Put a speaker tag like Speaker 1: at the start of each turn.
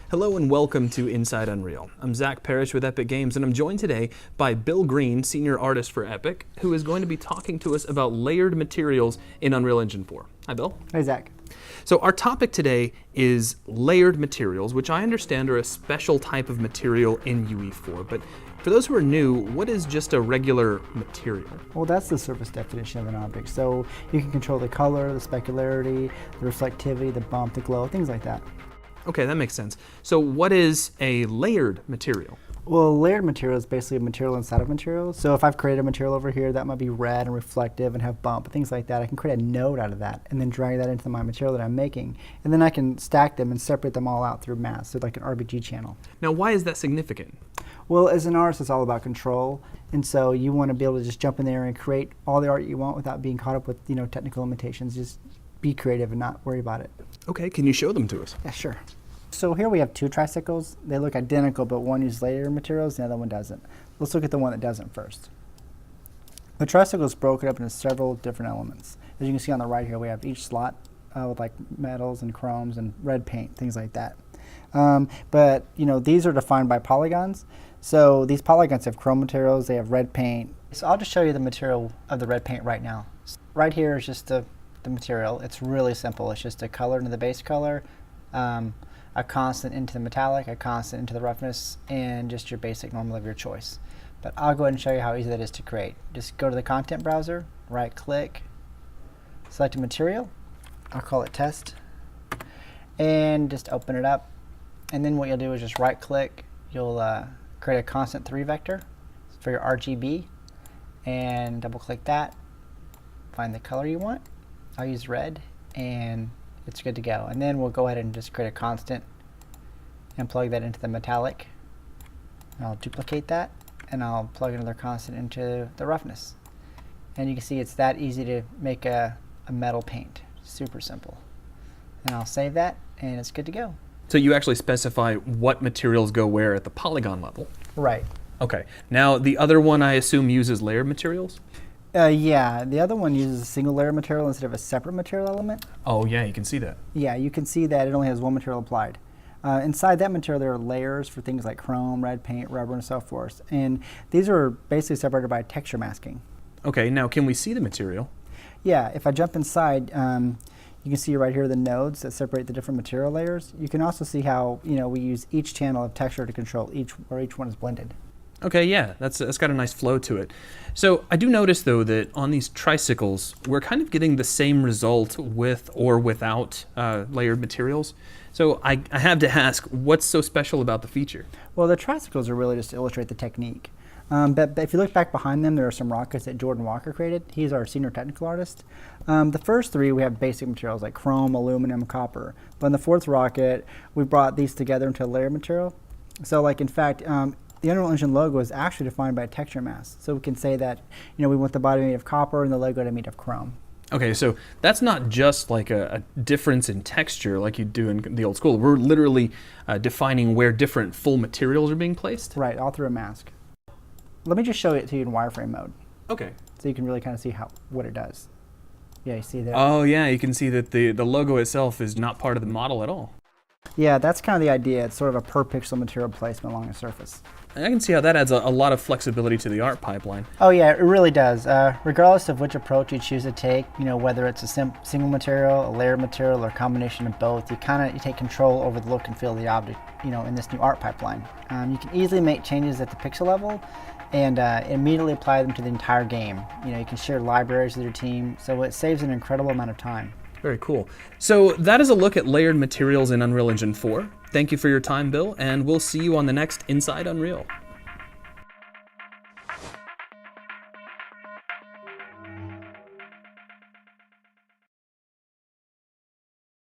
Speaker 1: Hello and welcome to Inside Unreal. I'm Zach Parrish with Epic Games, and I'm joined today by Bill Green, senior artist for Epic, who is going to be talking to us about layered materials in Unreal Engine 4. Hi, Bill.
Speaker 2: Hi, Zach.
Speaker 1: So our topic today is layered materials, which I understand are a special type of material in UE4. But for those who are new, what is just a regular material?
Speaker 2: Well, that's the surface definition of an object. So you can control the color, the specularity, the reflectivity, the bump, the glow, things like that.
Speaker 1: Okay, that makes sense. So what is a layered material?
Speaker 2: Well, a layered material is basically a material inside of material. So if I've created a material over here that might be red and reflective and have bump, things like that, I can create a node out of that and then drag that into my material that I'm making. And then I can stack them and separate them all out through mask, so like an RBG channel.
Speaker 1: Now, why is that significant?
Speaker 2: Well, as an artist, it's all about control. And so you want to be able to just jump in there and create all the art you want without being caught up with, technical limitations. Just be creative and not worry about it.
Speaker 1: Okay, can you show them to us?
Speaker 2: Yeah, sure. So here we have two tricycles. They look identical, but one uses layered materials and the other one doesn't. Let's look at the one that doesn't first. The tricycle is broken up into several different elements. As you can see on the right here, we have each slot with like metals and chromes and red paint, things like that. But these are defined by polygons. So these polygons have chrome materials, they have red paint. So I'll just show you the material of the red paint right now. Right here is just the material. It's really simple. It's just a color into the base color, a constant into the metallic, a constant into the roughness, and just your basic normal of your choice. But I'll go ahead and show you how easy that is to create. Just go to the content browser, right click, select a material, I'll call it test, and just open it up. And then what you'll do is just right click, you'll create a constant 3 vector for your RGB, and double click that, find the color you want. I'll use red, and it's good to go. And then we'll go ahead and just create a constant and plug that into the metallic. And I'll duplicate that, and I'll plug another constant into the roughness. And you can see it's that easy to make a metal paint. Super simple. And I'll save that, and it's good to go.
Speaker 1: So you actually specify what materials go where at the polygon level?
Speaker 2: Right.
Speaker 1: Okay. Now the other one I assume uses layered materials?
Speaker 2: Yeah, the other one uses a single layer material instead of a separate material element.
Speaker 1: Oh yeah, you can see that.
Speaker 2: Yeah, you can see that it only has one material applied. Inside that material there are layers for things like chrome, red paint, rubber, and so forth. And these are basically separated by texture masking.
Speaker 1: Okay, now can we see the material?
Speaker 2: Yeah, if I jump inside, you can see right here the nodes that separate the different material layers. You can also see how we use each channel of texture to control where each one is blended.
Speaker 1: Okay, yeah, that's got a nice flow to it. So I do notice though that on these tricycles, we're kind of getting the same result with or without layered materials. So I have to ask, what's so special about the feature?
Speaker 2: Well, the tricycles are really just to illustrate the technique. But if you look back behind them, there are some rockets that Jordan Walker created. He's our senior technical artist. The first three, we have basic materials like chrome, aluminum, copper. But in the fourth rocket, we brought these together into a layer material. So like in fact, the Unreal Engine logo is actually defined by a texture mask. So we can say that we want the body made of copper and the logo to be made of chrome.
Speaker 1: Okay, so that's not just like a difference in texture like you do in the old school. We're literally defining where different full materials are being placed?
Speaker 2: Right, all through a mask. Let me just show it to you in wireframe mode.
Speaker 1: Okay.
Speaker 2: So you can really kind of see what it does. Yeah, you see that?
Speaker 1: Oh yeah, you can see that the logo itself is not part of the model at all.
Speaker 2: Yeah, that's kind of the idea. It's sort of a per pixel material placement along a surface.
Speaker 1: I can see how that adds a lot of flexibility to the art pipeline.
Speaker 2: Oh yeah, it really does. Regardless of which approach you choose to take, whether it's a single material, a layered material, or a combination of both, you take control over the look and feel of the object, in this new art pipeline. You can easily make changes at the pixel level and immediately apply them to the entire game. You can share libraries with your team, so it saves an incredible amount of time.
Speaker 1: Very cool. So that is a look at layered materials in Unreal Engine 4. Thank you for your time, Bill, and we'll see you on the next Inside Unreal.